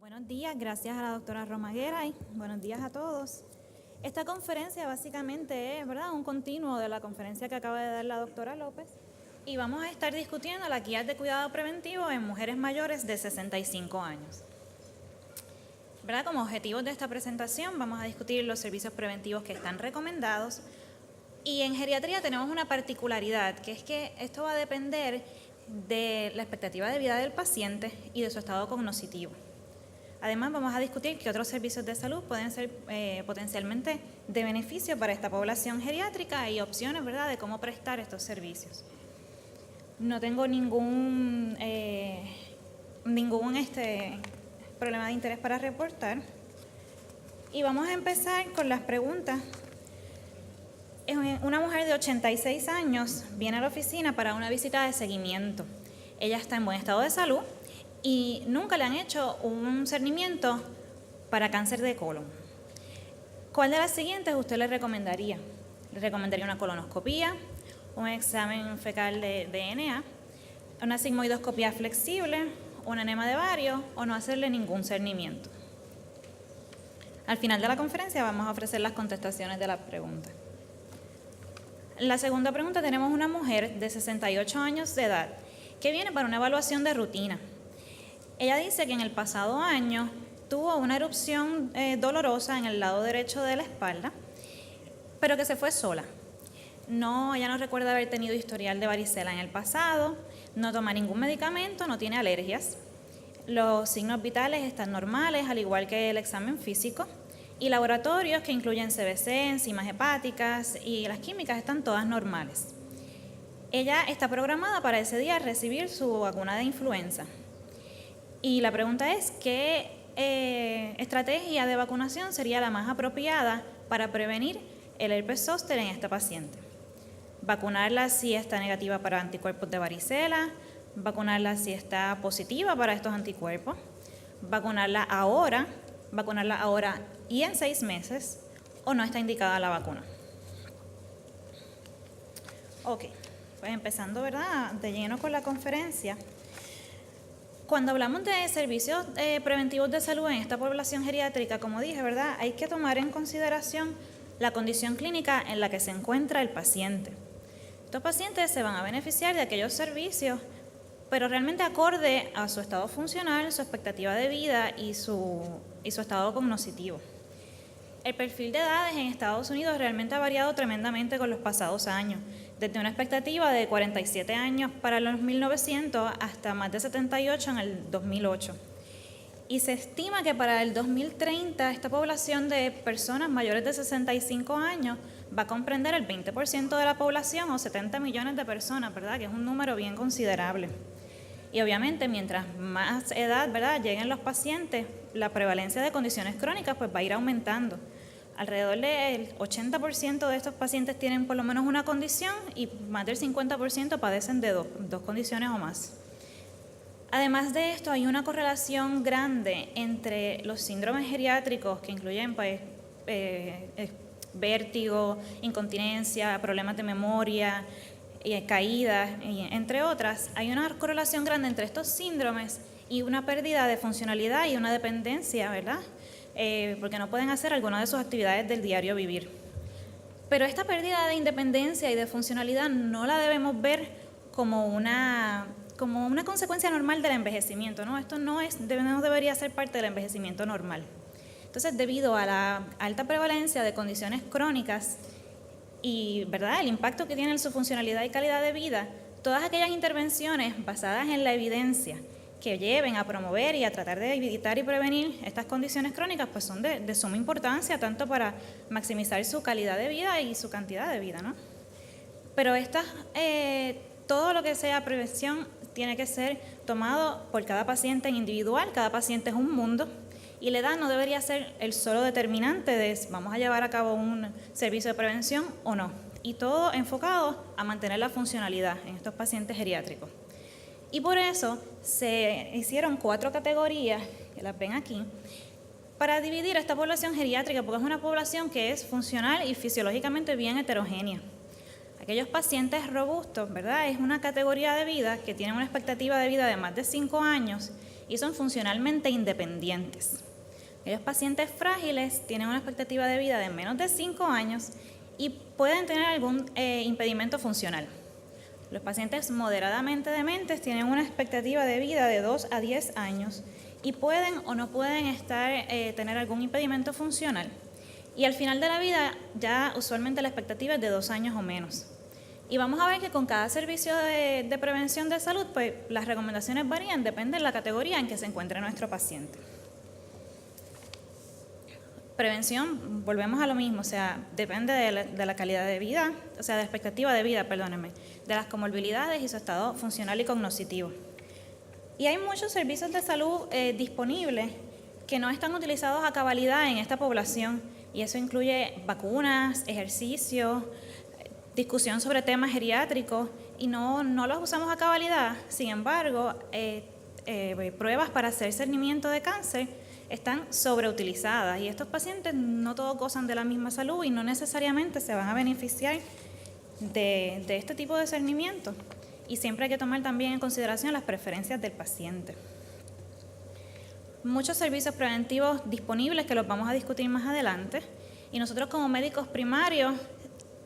Buenos días, gracias a la doctora Romaguera y buenos días a todos. Esta conferencia básicamente es, ¿verdad?, un continuo de la conferencia que acaba de dar la doctora López y vamos a estar discutiendo las guías de cuidado preventivo en mujeres mayores de 65 años. ¿Verdad? Como objetivos de esta presentación vamos a discutir los servicios preventivos que están recomendados y en geriatría tenemos una particularidad, que es que esto va a depender de la expectativa de vida del paciente y de su estado cognitivo. Además, vamos a discutir qué otros servicios de salud pueden ser potencialmente de beneficio para esta población geriátrica y opciones, ¿verdad?, de cómo prestar estos servicios. No tengo ningún problema de interés para reportar. Y vamos a empezar con las preguntas. Una mujer de 86 años viene a la oficina para una visita de seguimiento. Ella está en buen estado de salud y nunca le han hecho un cernimiento para cáncer de colon. ¿Cuál de las siguientes usted le recomendaría? Le recomendaría una colonoscopía, un examen fecal de DNA, una sigmoidoscopía flexible, un enema de bario o no hacerle ningún cernimiento. Al final de la conferencia vamos a ofrecer las contestaciones de las preguntas. La segunda pregunta, tenemos una mujer de 68 años de edad que viene para una evaluación de rutina. Ella dice que en el pasado año tuvo una erupción dolorosa en el lado derecho de la espalda, pero que se fue sola. Ella no recuerda haber tenido historial de varicela en el pasado, no toma ningún medicamento, no tiene alergias. Los signos vitales están normales, al igual que el examen físico. Y laboratorios que incluyen CBC, enzimas hepáticas y las químicas están todas normales. Ella está programada para ese día recibir su vacuna de influenza. Y la pregunta es, ¿qué estrategia de vacunación sería la más apropiada para prevenir el herpes zóster en esta paciente? Vacunarla si está negativa para anticuerpos de varicela, vacunarla si está positiva para estos anticuerpos, vacunarla ahora y en 6 meses, o no está indicada la vacuna. Ok, pues empezando, ¿verdad?, de lleno con la conferencia. Cuando hablamos de servicios preventivos de salud en esta población geriátrica, como dije, ¿verdad?, hay que tomar en consideración la condición clínica en la que se encuentra el paciente. Estos pacientes se van a beneficiar de aquellos servicios, pero realmente acorde a su estado funcional, su expectativa de vida y su estado cognitivo. El perfil de edades en Estados Unidos realmente ha variado tremendamente con los pasados años, desde una expectativa de 47 años para los 1900 hasta más de 78 en el 2008. Y se estima que para el 2030 esta población de personas mayores de 65 años va a comprender el 20% de la población o 70 millones de personas, ¿verdad?, que es un número bien considerable. Y obviamente mientras más edad, ¿verdad?, lleguen los pacientes, la prevalencia de condiciones crónicas pues va a ir aumentando. Alrededor del 80% de estos pacientes tienen por lo menos una condición y más del 50% padecen de dos condiciones o más. Además de esto, hay una correlación grande entre los síndromes geriátricos que incluyen vértigo, incontinencia, problemas de memoria, caídas, entre otras. Hay una correlación grande entre estos síndromes y una pérdida de funcionalidad y una dependencia, ¿verdad?, porque no pueden hacer alguna de sus actividades del diario vivir. Pero esta pérdida de independencia y de funcionalidad no la debemos ver como una consecuencia normal del envejecimiento, ¿no? Esto no debería ser parte del envejecimiento normal. Entonces, debido a la alta prevalencia de condiciones crónicas y, ¿verdad?, el impacto que tiene en su funcionalidad y calidad de vida, todas aquellas intervenciones basadas en la evidencia que lleven a promover y a tratar de evitar y prevenir estas condiciones crónicas, pues son de suma importancia, tanto para maximizar su calidad de vida y su cantidad de vida, ¿no? Pero todo lo que sea prevención tiene que ser tomado por cada paciente en individual, cada paciente es un mundo, y la edad no debería ser el solo determinante de si vamos a llevar a cabo un servicio de prevención o no, y todo enfocado a mantener la funcionalidad en estos pacientes geriátricos. Y por eso se hicieron 4 categorías, que las ven aquí, para dividir a esta población geriátrica, porque es una población que es funcional y fisiológicamente bien heterogénea. Aquellos pacientes robustos, ¿verdad?, es una categoría de vida que tienen una expectativa de vida de más de 5 años y son funcionalmente independientes. Aquellos pacientes frágiles tienen una expectativa de vida de menos de 5 años y pueden tener algún impedimento funcional. Los pacientes moderadamente dementes tienen una expectativa de vida de 2 a 10 años y pueden o no pueden tener algún impedimento funcional. Y al final de la vida ya usualmente la expectativa es de 2 años o menos. Y vamos a ver que con cada servicio de prevención de salud, pues las recomendaciones varían, depende de la categoría en que se encuentre nuestro paciente. Prevención, volvemos a lo mismo, o sea, depende de la calidad de vida, o sea, de la expectativa de vida, perdónenme, de las comorbilidades y su estado funcional y cognitivo. Y hay muchos servicios de salud disponibles que no están utilizados a cabalidad en esta población, y eso incluye vacunas, ejercicio, discusión sobre temas geriátricos, y no los usamos a cabalidad. Sin embargo, pruebas para hacer cernimiento de cáncer están sobreutilizadas, y estos pacientes no todos gozan de la misma salud y no necesariamente se van a beneficiar de este tipo de cernimiento. Y siempre hay que tomar también en consideración las preferencias del paciente. Muchos servicios preventivos disponibles que los vamos a discutir más adelante, y nosotros como médicos primarios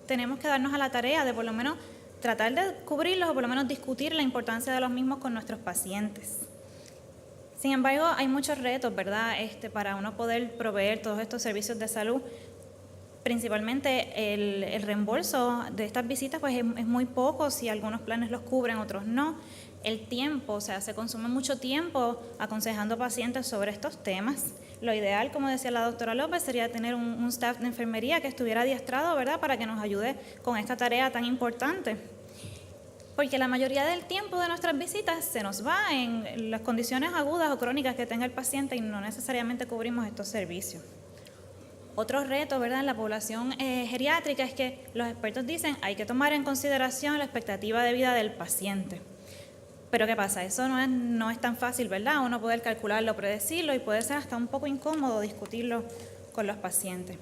tenemos que darnos a la tarea de por lo menos tratar de cubrirlos o por lo menos discutir la importancia de los mismos con nuestros pacientes. Sin embargo, hay muchos retos, ¿verdad?, para uno poder proveer todos estos servicios de salud. Principalmente el reembolso de estas visitas pues es muy poco, si algunos planes los cubren, otros no. El tiempo, o sea, se consume mucho tiempo aconsejando pacientes sobre estos temas. Lo ideal, como decía la doctora López, sería tener un staff de enfermería que estuviera adiestrado, ¿verdad?, para que nos ayude con esta tarea tan importante. Porque la mayoría del tiempo de nuestras visitas se nos va en las condiciones agudas o crónicas que tenga el paciente y no necesariamente cubrimos estos servicios. Otro reto, ¿verdad?, en la población geriátrica es que los expertos dicen hay que tomar en consideración la expectativa de vida del paciente. Pero ¿qué pasa? Eso no es tan fácil, ¿verdad? Uno poder calcularlo, predecirlo, y puede ser hasta un poco incómodo discutirlo con los pacientes.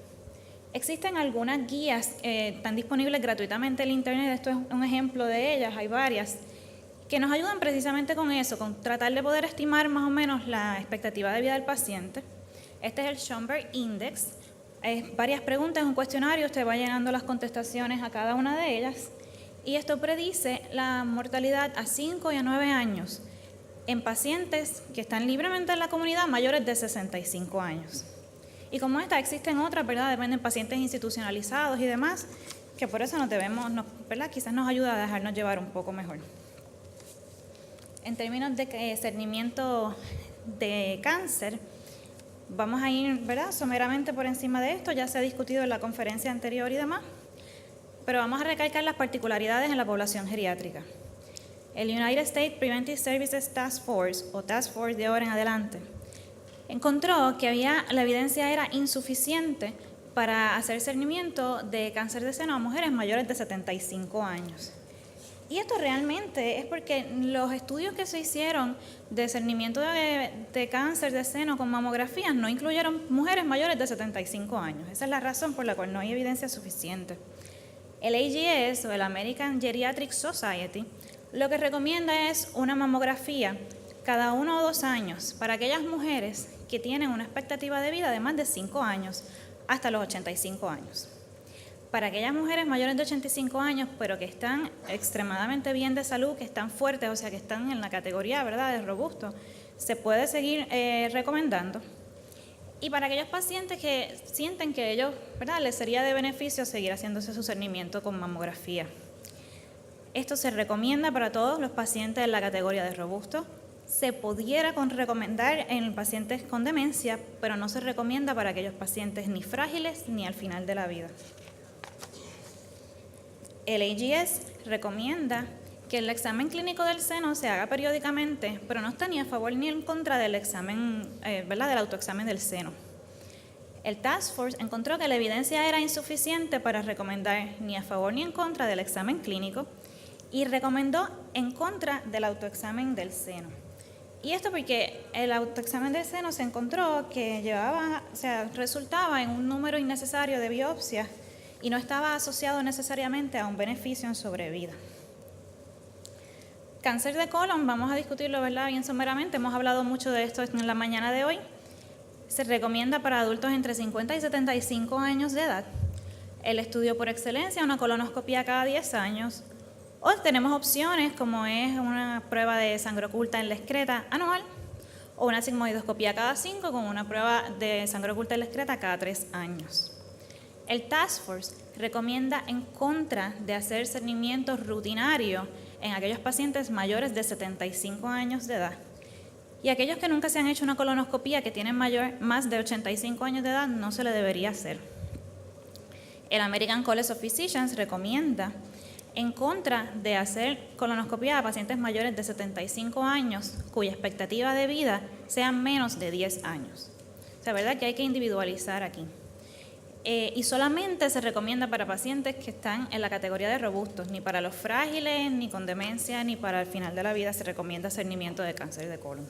Existen algunas guías, están disponibles gratuitamente en el internet, esto es un ejemplo de ellas, hay varias, que nos ayudan precisamente con eso, con tratar de poder estimar más o menos la expectativa de vida del paciente. Este es el Schomburg Index, es varias preguntas, un cuestionario, usted va llenando las contestaciones a cada una de ellas, y esto predice la mortalidad a 5 y a 9 años en pacientes que están libremente en la comunidad mayores de 65 años. Y como esta, existen otras, ¿verdad?, dependen de pacientes institucionalizados y demás, que por eso ¿verdad?, quizás nos ayuda a dejarnos llevar un poco mejor. En términos de cernimiento de cáncer, vamos a ir, ¿verdad?, someramente por encima de esto, ya se ha discutido en la conferencia anterior y demás, pero vamos a recalcar las particularidades en la población geriátrica. El United States Preventive Services Task Force, o Task Force de ahora en adelante, encontró que la evidencia era insuficiente para hacer cernimiento de cáncer de seno a mujeres mayores de 75 años. Y esto realmente es porque los estudios que se hicieron de cernimiento de cáncer de seno con mamografías no incluyeron mujeres mayores de 75 años. Esa es la razón por la cual no hay evidencia suficiente. El AGS, o el American Geriatric Society, lo que recomienda es una mamografía cada 1 o 2 años para aquellas mujeres que tienen una expectativa de vida de más de 5 años hasta los 85 años. Para aquellas mujeres mayores de 85 años, pero que están extremadamente bien de salud, que están fuertes, o sea, que están en la categoría, ¿verdad?, de robusto, se puede seguir recomendando. Y para aquellos pacientes que sienten que ellos, ¿verdad?, les sería de beneficio seguir haciéndose su cernimiento con mamografía. Esto se recomienda para todos los pacientes en la categoría de robusto. Se pudiera recomendar en pacientes con demencia, pero no se recomienda para aquellos pacientes ni frágiles ni al final de la vida. El AGS recomienda que el examen clínico del seno se haga periódicamente, pero no está ni a favor ni en contra del examen, ¿verdad?, del autoexamen del seno. El Task Force encontró que la evidencia era insuficiente para recomendar ni a favor ni en contra del examen clínico y recomendó en contra del autoexamen del seno. Y esto porque el autoexamen del seno se encontró que resultaba en un número innecesario de biopsias y no estaba asociado necesariamente a un beneficio en sobrevida. Cáncer de colon, vamos a discutirlo, ¿verdad?, bien someramente. Hemos hablado mucho de esto en la mañana de hoy. Se recomienda para adultos entre 50 y 75 años de edad. El estudio por excelencia, una colonoscopia cada 10 años. O tenemos opciones como es una prueba de sangre oculta en la excreta anual o una sigmoidoscopia cada 5 con una prueba de sangre oculta en la excreta cada 3 años. El Task Force recomienda en contra de hacer cernimiento rutinario en aquellos pacientes mayores de 75 años de edad. Y aquellos que nunca se han hecho una colonoscopia que tienen más de 85 años de edad no se le debería hacer. El American College of Physicians recomienda en contra de hacer colonoscopia a pacientes mayores de 75 años cuya expectativa de vida sea menos de 10 años. O sea, ¿verdad?, que hay que individualizar aquí. Y solamente se recomienda para pacientes que están en la categoría de robustos, ni para los frágiles, ni con demencia, ni para el final de la vida se recomienda cernimiento de cáncer de colon.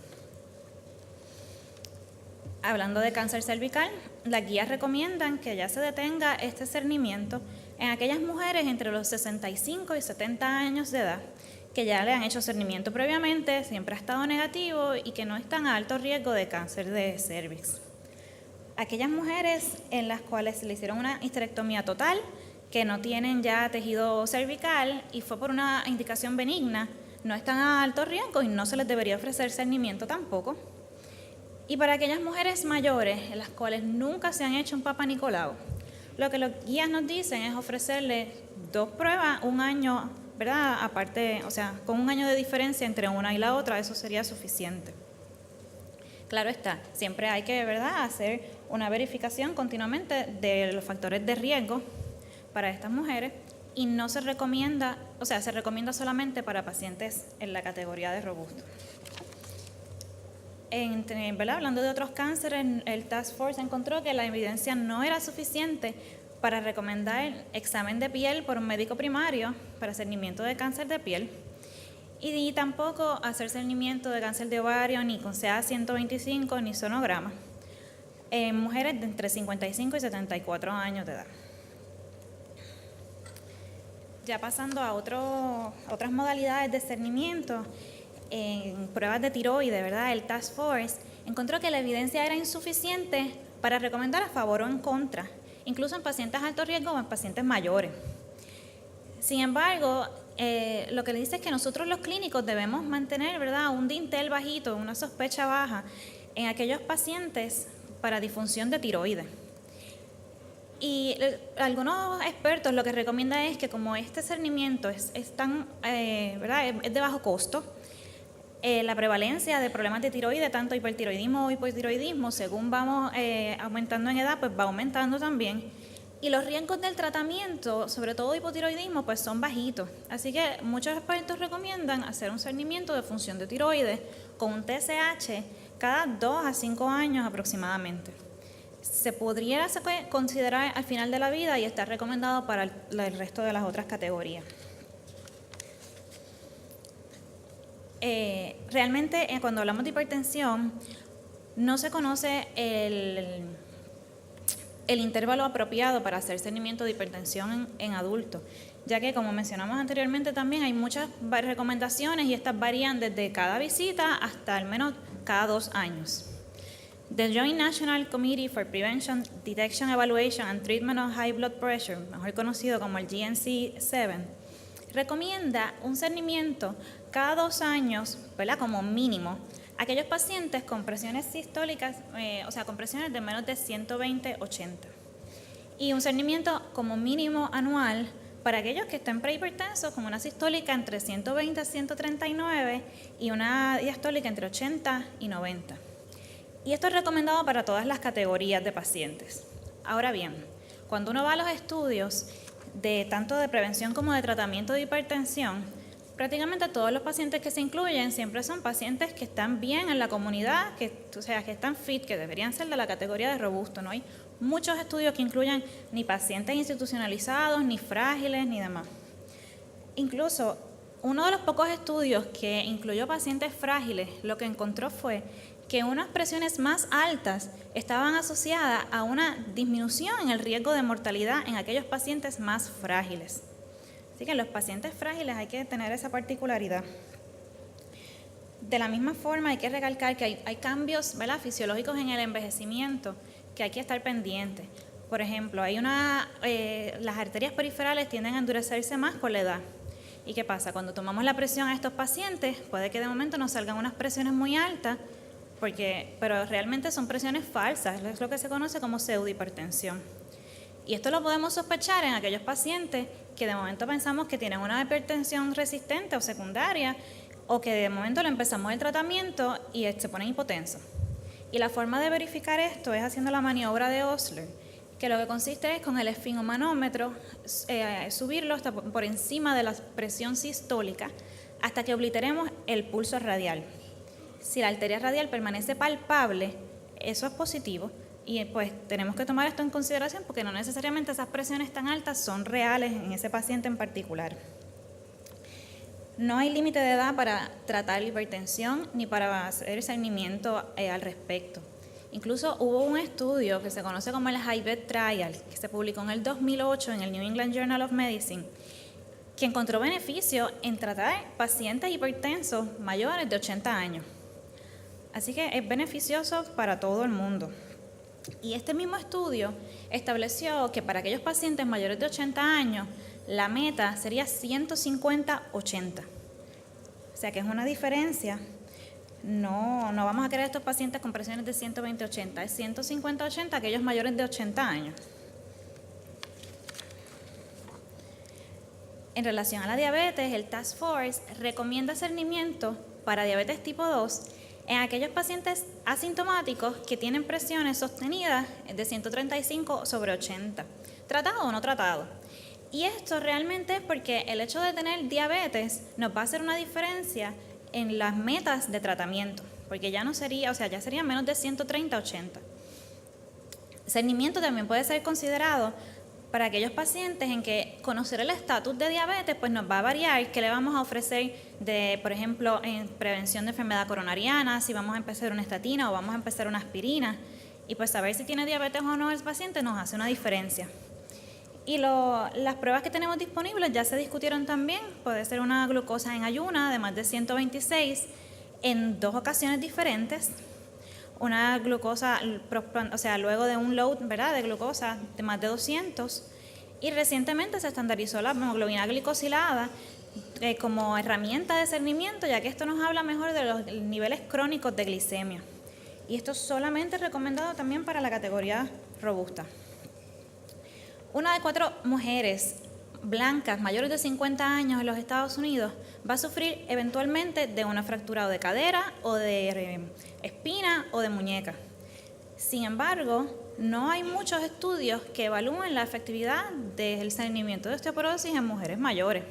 Hablando de cáncer cervical, las guías recomiendan que ya se detenga este cernimiento en aquellas mujeres entre los 65 y 70 años de edad que ya le han hecho cernimiento previamente, siempre ha estado negativo y que no están a alto riesgo de cáncer de cervix. Aquellas mujeres en las cuales le hicieron una histerectomía total, que no tienen ya tejido cervical y fue por una indicación benigna, no están a alto riesgo y no se les debería ofrecer cernimiento tampoco. Y para aquellas mujeres mayores en las cuales nunca se han hecho un Papa Nicolau, lo que los guías nos dicen es ofrecerles 2 pruebas, un año, ¿verdad?, aparte, o sea, con un año de diferencia entre una y la otra, eso sería suficiente. Claro está, siempre hay que, ¿verdad?, hacer una verificación continuamente de los factores de riesgo para estas mujeres y no se recomienda, o sea, se recomienda solamente para pacientes en la categoría de robusto. ¿Verdad?, hablando de otros cánceres, el Task Force encontró que la evidencia no era suficiente para recomendar examen de piel por un médico primario para cernimiento de cáncer de piel y tampoco hacer cernimiento de cáncer de ovario ni con CA-125 ni sonograma en mujeres de entre 55 y 74 años de edad. Ya pasando a otras modalidades de cernimiento, en pruebas de tiroides, ¿verdad?, el Task Force encontró que la evidencia era insuficiente para recomendar a favor o en contra, incluso en pacientes de alto riesgo o en pacientes mayores. Sin embargo, lo que le dice es que nosotros los clínicos debemos mantener, ¿verdad?, un dintel bajito, una sospecha baja en aquellos pacientes para disfunción de tiroides. Y algunos expertos lo que recomiendan es que como este cernimiento es ¿verdad?, es de bajo costo, la prevalencia de problemas de tiroides, tanto hipertiroidismo o hipotiroidismo, según vamos aumentando en edad, pues va aumentando también. Y los riesgos del tratamiento, sobre todo hipotiroidismo, pues son bajitos. Así que muchos expertos recomiendan hacer un cernimiento de función de tiroides con un TSH cada 2 a 5 años aproximadamente. Se podría considerar al final de la vida y está recomendado para el resto de las otras categorías. Realmente cuando hablamos de hipertensión no se conoce el intervalo apropiado para hacer cernimiento de hipertensión en adultos, ya que como mencionamos anteriormente también hay muchas recomendaciones y estas varían desde cada visita hasta al menos cada 2 años. The Joint National Committee for Prevention, Detection, Evaluation and Treatment of High Blood Pressure, mejor conocido como el GNC-7, recomienda un cernimiento cada 2 años, ¿verdad?, como mínimo, aquellos pacientes con presiones sistólicas, o sea, con presiones de menos de 120/80. Y un cernimiento como mínimo anual para aquellos que estén prehipertensos con una sistólica entre 120 a 139 y una diastólica entre 80 y 90. Y esto es recomendado para todas las categorías de pacientes. Ahora bien, cuando uno va a los estudios tanto de prevención como de tratamiento de hipertensión, prácticamente todos los pacientes que se incluyen siempre son pacientes que están bien en la comunidad, o sea, que están fit, que deberían ser de la categoría de robusto. No hay muchos estudios que incluyan ni pacientes institucionalizados, ni frágiles, ni demás. Incluso, uno de los pocos estudios que incluyó pacientes frágiles, lo que encontró fue que unas presiones más altas estaban asociadas a una disminución en el riesgo de mortalidad en aquellos pacientes más frágiles. Así que en los pacientes frágiles hay que tener esa particularidad. De la misma forma hay que recalcar que hay cambios, ¿verdad?, fisiológicos en el envejecimiento que hay que estar pendientes. Por ejemplo, las arterias periferales tienden a endurecerse más con la edad. ¿Y qué pasa? Cuando tomamos la presión a estos pacientes, puede que de momento nos salgan unas presiones muy altas, pero realmente son presiones falsas, es lo que se conoce como pseudohipertensión. Y esto lo podemos sospechar en aquellos pacientes que de momento pensamos que tienen una hipertensión resistente o secundaria, o que de momento le empezamos el tratamiento y se ponen hipotensos. Y la forma de verificar esto es haciendo la maniobra de Osler, que lo que consiste es con el esfigmomanómetro subirlo hasta por encima de la presión sistólica hasta que obliteremos el pulso radial. Si la arteria radial permanece palpable, eso es positivo y pues tenemos que tomar esto en consideración porque no necesariamente esas presiones tan altas son reales en ese paciente en particular. No hay límite de edad para tratar la hipertensión ni para hacer seguimiento al respecto. Incluso hubo un estudio que se conoce como el HIVET Trial, que se publicó en el 2008 en el New England Journal of Medicine, que encontró beneficio en tratar pacientes hipertensos mayores de 80 años. Así que es beneficioso para todo el mundo. Y este mismo estudio estableció que para aquellos pacientes mayores de 80 años, la meta sería 150-80. O sea que es una diferencia. No vamos a querer estos pacientes con presiones de 120-80, es 150-80 aquellos mayores de 80 años. En relación a la diabetes, el Task Force recomienda cernimiento para diabetes tipo 2 en aquellos pacientes asintomáticos que tienen presiones sostenidas de 135/80, tratado o no tratado. Y esto realmente es porque el hecho de tener diabetes nos va a hacer una diferencia en las metas de tratamiento, porque ya no sería, ya serían menos de 130/80. Cernimiento también puede ser considerado para aquellos pacientes en que conocer el estatus de diabetes pues nos va a variar qué le vamos a ofrecer por ejemplo, en prevención de enfermedad coronariana, si vamos a empezar una estatina o vamos a empezar una aspirina, y pues saber si tiene diabetes o no el paciente nos hace una diferencia. Y las pruebas que tenemos disponibles ya se discutieron también. Puede ser una glucosa en ayuna de más de 126 en 2 ocasiones diferentes. Una glucosa, luego de un load, ¿verdad?, de glucosa de más de 200. Y recientemente se estandarizó la hemoglobina glicosilada como herramienta de cernimiento, ya que esto nos habla mejor de los niveles crónicos de glicemia. Y esto es solamente recomendado también para la categoría robusta. Una de 4 mujeres blancas mayores de 50 años en los Estados Unidos va a sufrir eventualmente de una fractura o de cadera o de espina o de muñeca. Sin embargo, no hay muchos estudios que evalúen la efectividad del cernimiento de osteoporosis en mujeres mayores.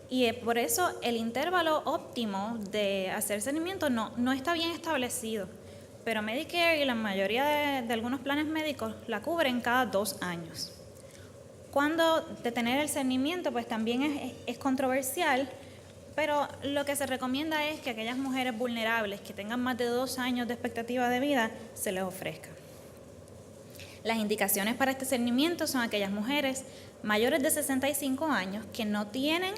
Y por eso el intervalo óptimo de hacer cernimiento no está bien establecido. Pero Medicare y la mayoría de algunos planes médicos la cubren cada 2 años. Cuando detener el cernimiento pues también es controversial, pero lo que se recomienda es que aquellas mujeres vulnerables que tengan más de 2 años de expectativa de vida se les ofrezca. Las indicaciones para este cernimiento son aquellas mujeres mayores de 65 años que no tienen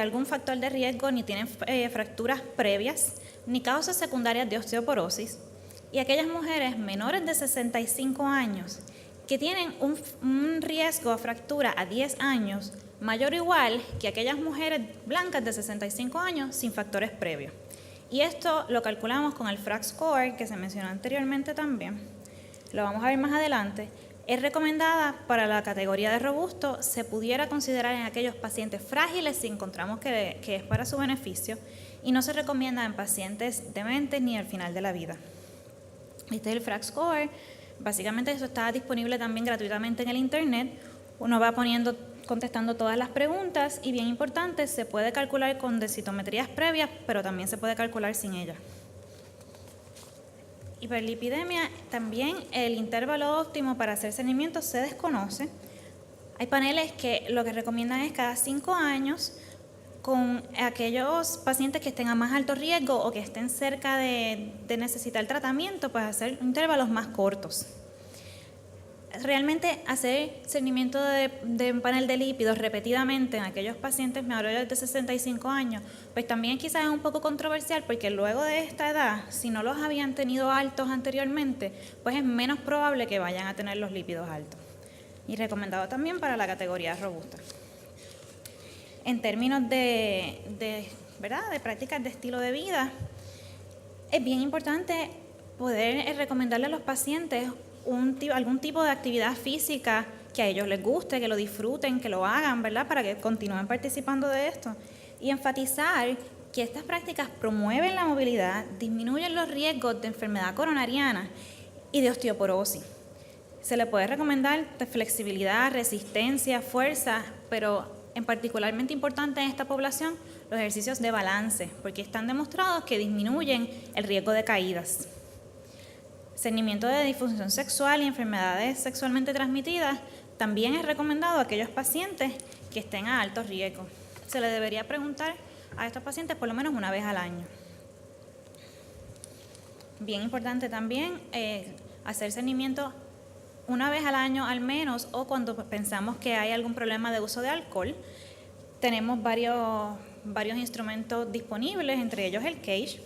algún factor de riesgo, ni tienen fracturas previas, ni causas secundarias de osteoporosis, y aquellas mujeres menores de 65 años que tienen un riesgo a fractura a 10 años mayor o igual que aquellas mujeres blancas de 65 años sin factores previos. Y esto lo calculamos con el FRAX score que se mencionó anteriormente también. Lo vamos a ver más adelante. Es recomendada para la categoría de robusto, se pudiera considerar en aquellos pacientes frágiles si encontramos que es para su beneficio, y no se recomienda en pacientes dementes ni al final de la vida. Este es el FRAX score. Básicamente eso está disponible también gratuitamente en el internet. Uno va contestando todas las preguntas y, bien importante, se puede calcular con densitometrías previas, pero también se puede calcular sin ellas. Hiperlipidemia, también el intervalo óptimo para hacer cernimiento se desconoce. Hay paneles que lo que recomiendan es cada 5 años con aquellos pacientes que estén a más alto riesgo o que estén cerca de necesitar tratamiento, pues hacer intervalos más cortos. Realmente hacer cernimiento de panel de lípidos repetidamente en aquellos pacientes mayores de 65 años, pues también quizás es un poco controversial porque luego de esta edad, si no los habían tenido altos anteriormente, pues es menos probable que vayan a tener los lípidos altos. Y recomendado también para la categoría robusta. En términos de prácticas de estilo de vida, es bien importante poder recomendarle a los pacientes algún tipo de actividad física que a ellos les guste, que lo disfruten, que lo hagan, ¿verdad? Para que continúen participando de esto. Y enfatizar que estas prácticas promueven la movilidad, disminuyen los riesgos de enfermedad coronariana y de osteoporosis. Se le puede recomendar flexibilidad, resistencia, fuerza, pero en particularmente importante en esta población, los ejercicios de balance, porque están demostrados que disminuyen el riesgo de caídas. Cernimiento de disfunción sexual y enfermedades sexualmente transmitidas también es recomendado a aquellos pacientes que estén a alto riesgo. Se le debería preguntar a estos pacientes por lo menos una vez al año. Bien importante también hacer cernimiento una vez al año al menos, o cuando pensamos que hay algún problema de uso de alcohol. Tenemos varios instrumentos disponibles, entre ellos el CAGE.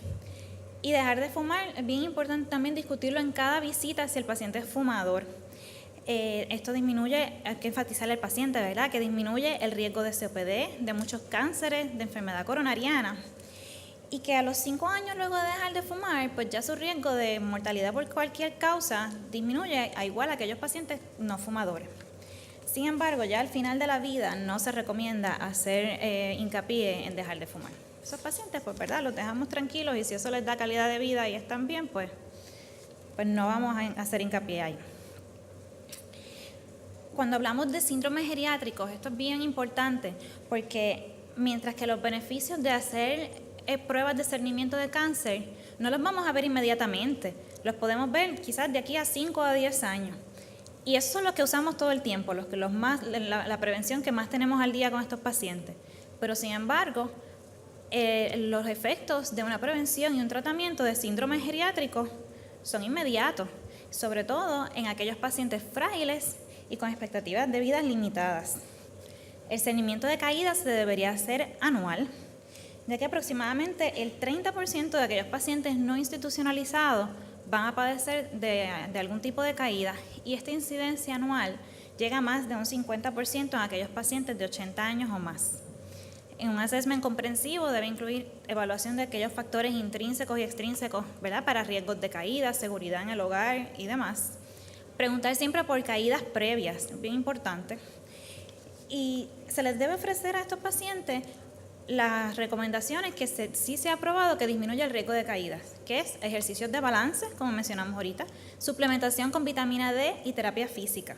Y dejar de fumar, es bien importante también discutirlo en cada visita si el paciente es fumador. Esto disminuye, hay que enfatizarle al paciente, ¿verdad?, que disminuye el riesgo de COPD, de muchos cánceres, de enfermedad coronariana. Y que a los 5 años luego de dejar de fumar, pues ya su riesgo de mortalidad por cualquier causa disminuye a igual a aquellos pacientes no fumadores. Sin embargo, ya al final de la vida no se recomienda hacer hincapié en dejar de fumar. Esos pacientes, pues, ¿verdad?, los dejamos tranquilos y si eso les da calidad de vida y están bien, pues no vamos a hacer hincapié ahí. Cuando hablamos de síndromes geriátricos, esto es bien importante porque mientras que los beneficios de hacer pruebas de cernimiento de cáncer no los vamos a ver inmediatamente, los podemos ver quizás de aquí a 5 a 10 años. Y eso es lo que usamos todo el tiempo, la prevención que más tenemos al día con estos pacientes. Pero sin embargo, los efectos de una prevención y un tratamiento de síndromes geriátricos son inmediatos, sobre todo en aquellos pacientes frágiles y con expectativas de vida limitadas. El cernimiento de caídas se debería hacer anual, ya que aproximadamente el 30% de aquellos pacientes no institucionalizados van a padecer de algún tipo de caída, y esta incidencia anual llega a más de un 50% en aquellos pacientes de 80 años o más. En un assessment comprensivo debe incluir evaluación de aquellos factores intrínsecos y extrínsecos, ¿verdad?, para riesgos de caída, seguridad en el hogar y demás. Preguntar siempre por caídas previas, es bien importante. Y se les debe ofrecer a estos pacientes las recomendaciones que sí se ha probado que disminuye el riesgo de caídas, que es ejercicios de balance, como mencionamos ahorita, suplementación con vitamina D y terapia física.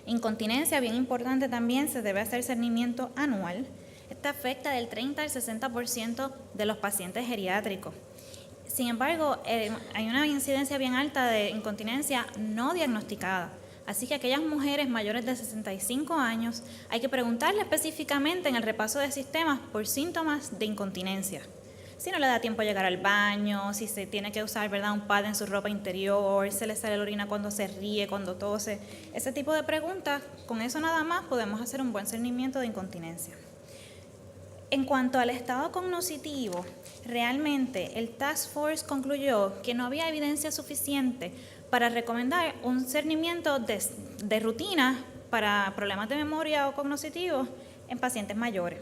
Incontinencia, bien importante también, se debe hacer cernimiento anual. Esta afecta del 30 al 60% de los pacientes geriátricos. Sin embargo, hay una incidencia bien alta de incontinencia no diagnosticada. Así que aquellas mujeres mayores de 65 años hay que preguntarle específicamente en el repaso de sistemas por síntomas de incontinencia. Si no le da tiempo a llegar al baño, si se tiene que usar, ¿verdad?, un pad en su ropa interior, se le sale la orina cuando se ríe, cuando tose. Ese tipo de preguntas, con eso nada más podemos hacer un buen cernimiento de incontinencia. En cuanto al estado cognoscitivo, realmente el Task Force concluyó que no había evidencia suficiente para recomendar un cernimiento de rutina para problemas de memoria o cognitivos en pacientes mayores.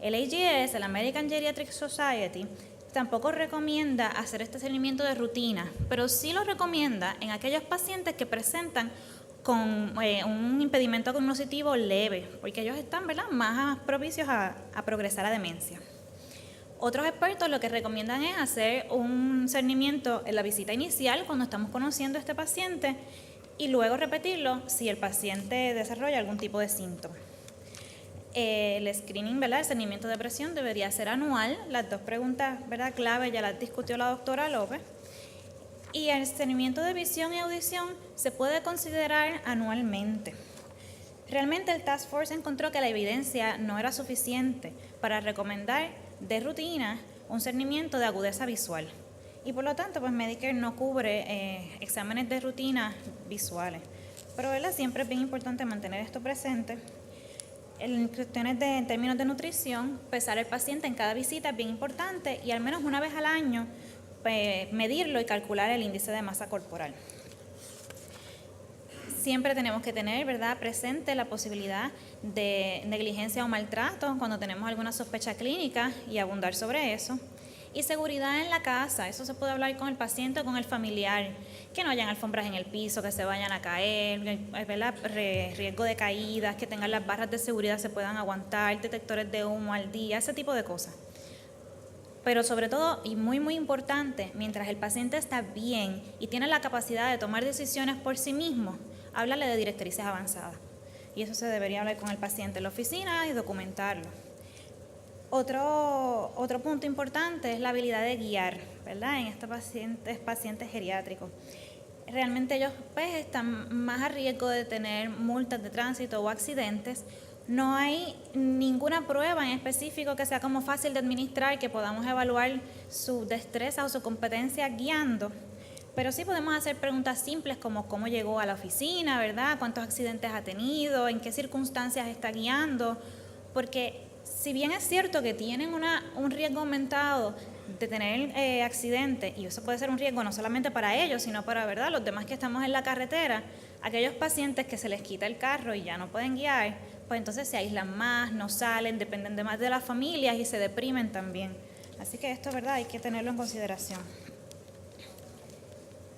El AGS, el American Geriatric Society, tampoco recomienda hacer este cernimiento de rutina, pero sí lo recomienda en aquellos pacientes que presentan con un impedimento cognitivo leve, porque ellos están, ¿verdad?, más propicios a progresar a demencia. Otros expertos lo que recomiendan es hacer un cernimiento en la visita inicial cuando estamos conociendo a este paciente y luego repetirlo si el paciente desarrolla algún tipo de síntoma. El screening, ¿verdad?, el cernimiento de presión debería ser anual. Las dos preguntas, ¿verdad?, clave ya las discutió la doctora López. Y el cernimiento de visión y audición se puede considerar anualmente. Realmente el Task Force encontró que la evidencia no era suficiente para recomendar de rutina un cernimiento de agudeza visual. Y por lo tanto, pues Medicare no cubre exámenes de rutina visuales. Pero ¿verdad? Siempre es bien importante mantener esto presente. En términos de nutrición, pesar al paciente en cada visita es bien importante y al menos una vez al año medirlo y calcular el índice de masa corporal. Siempre tenemos que tener, ¿verdad?, presente la posibilidad de negligencia o maltrato cuando tenemos alguna sospecha clínica y abundar sobre eso. Y seguridad en la casa, eso se puede hablar con el paciente o con el familiar, que no hayan alfombras en el piso, que se vayan a caer, ¿verdad?, riesgo de caídas, que tengan las barras de seguridad, se puedan aguantar, detectores de humo al día, ese tipo de cosas. Pero sobre todo, y muy muy importante, mientras el paciente está bien y tiene la capacidad de tomar decisiones por sí mismo, háblale de directrices avanzadas. Y eso se debería hablar con el paciente en la oficina y documentarlo. Otro punto importante es la habilidad de guiar, ¿verdad? En estos pacientes geriátricos. Realmente ellos pues, están más a riesgo de tener multas de tránsito o accidentes. No hay ninguna prueba en específico que sea como fácil de administrar, que podamos evaluar su destreza o su competencia guiando. Pero sí podemos hacer preguntas simples como cómo llegó a la oficina, ¿verdad? ¿Cuántos accidentes ha tenido? ¿En qué circunstancias está guiando? Porque si bien es cierto que tienen un riesgo aumentado de tener accidentes, y eso puede ser un riesgo no solamente para ellos, sino para, ¿verdad?, los demás que estamos en la carretera, aquellos pacientes que se les quita el carro y ya no pueden guiar, pues entonces se aíslan más, no salen, dependen de más de las familias y se deprimen también. Así que esto, ¿verdad?, hay que tenerlo en consideración.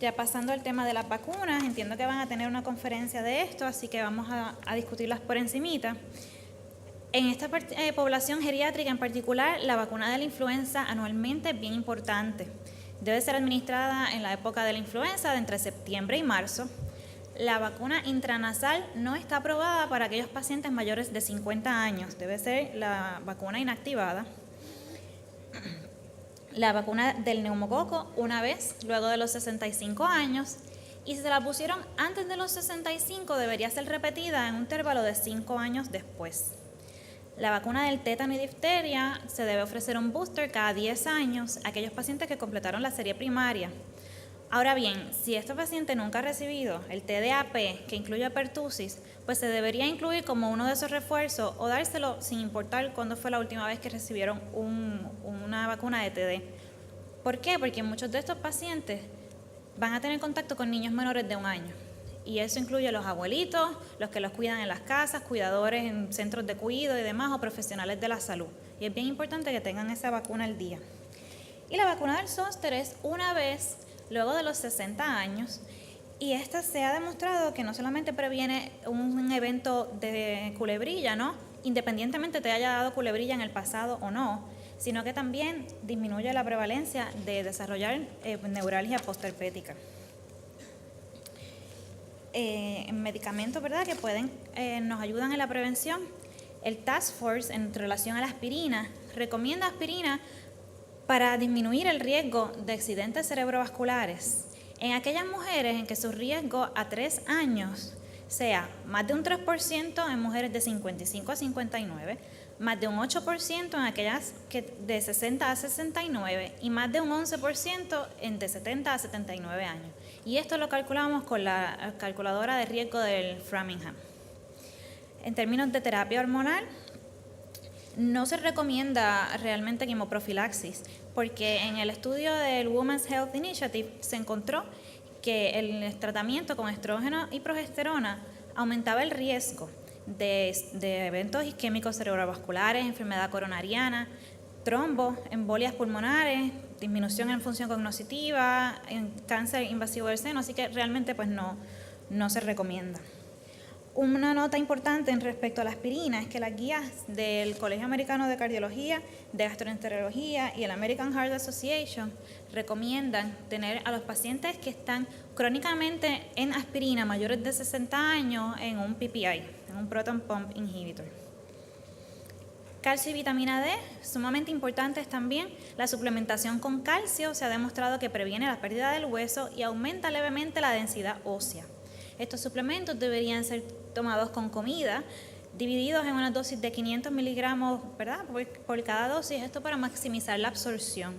Ya pasando al tema de las vacunas, entiendo que van a tener una conferencia de esto, así que vamos a discutirlas por encimita. En esta población geriátrica en particular, la vacuna de la influenza anualmente es bien importante. Debe ser administrada en la época de la influenza, de entre septiembre y marzo. La vacuna intranasal no está aprobada para aquellos pacientes mayores de 50 años. Debe ser la vacuna inactivada. La vacuna del neumococo una vez, luego de los 65 años. Y si se la pusieron antes de los 65, debería ser repetida en un intervalo de 5 años después. La vacuna del tétano y difteria se debe ofrecer un booster cada 10 años a aquellos pacientes que completaron la serie primaria. Ahora bien, si este paciente nunca ha recibido el TDAP, que incluye pertussis, pues se debería incluir como uno de esos refuerzos o dárselo sin importar cuándo fue la última vez que recibieron una vacuna de TD. ¿Por qué? Porque muchos de estos pacientes van a tener contacto con niños menores de 1 año. Y eso incluye a los abuelitos, los que los cuidan en las casas, cuidadores en centros de cuidado y demás, o profesionales de la salud. Y es bien importante que tengan esa vacuna al día. Y la vacuna del zóster es una vez luego de los 60 años. Y esta se ha demostrado que no solamente previene un evento de culebrilla, ¿no?, independientemente te haya dado culebrilla en el pasado o no, sino que también disminuye la prevalencia de desarrollar neuralgia postherpética. Medicamentos, ¿verdad?, que nos ayudan en la prevención. El Task Force en relación a la aspirina recomienda aspirina para disminuir el riesgo de accidentes cerebrovasculares en aquellas mujeres en que su riesgo a 3 años sea más de un 3% en mujeres de 55 a 59, más de un 8% en aquellas de 60 a 69 y más de un 11% en de 70 a 79 años. Y esto lo calculamos con la calculadora de riesgo del Framingham. En términos de terapia hormonal, no se recomienda realmente quimoprofilaxis, porque en el estudio del Women's Health Initiative se encontró que el tratamiento con estrógeno y progesterona aumentaba el riesgo de eventos isquémicos cerebrovasculares, enfermedad coronariana, trombos, embolias pulmonares, disminución en función cognitiva, en cáncer invasivo del seno, así que realmente pues no se recomienda. Una nota importante en respecto a la aspirina es que las guías del Colegio Americano de Cardiología, de Gastroenterología y el American Heart Association recomiendan tener a los pacientes que están crónicamente en aspirina mayores de 60 años en un PPI, en un Proton Pump Inhibitor. Calcio y vitamina D, sumamente importantes también. La suplementación con calcio se ha demostrado que previene la pérdida del hueso y aumenta levemente la densidad ósea. Estos suplementos deberían ser tomados con comida, divididos en una dosis de 500 miligramos, ¿verdad?, por cada dosis, esto para maximizar la absorción.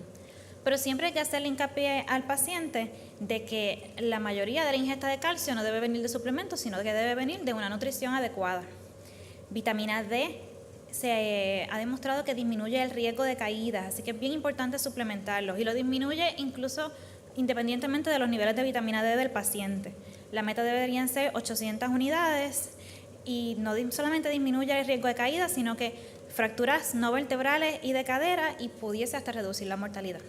Pero siempre hay que hacerle hincapié al paciente de que la mayoría de la ingesta de calcio no debe venir de suplementos, sino que debe venir de una nutrición adecuada. Vitamina D se ha demostrado que disminuye el riesgo de caídas, así que es bien importante suplementarlos y lo disminuye incluso independientemente de los niveles de vitamina D del paciente. La meta deberían ser 800 unidades y no solamente disminuye el riesgo de caída, sino que fracturas no vertebrales y de cadera y pudiese hasta reducir la mortalidad.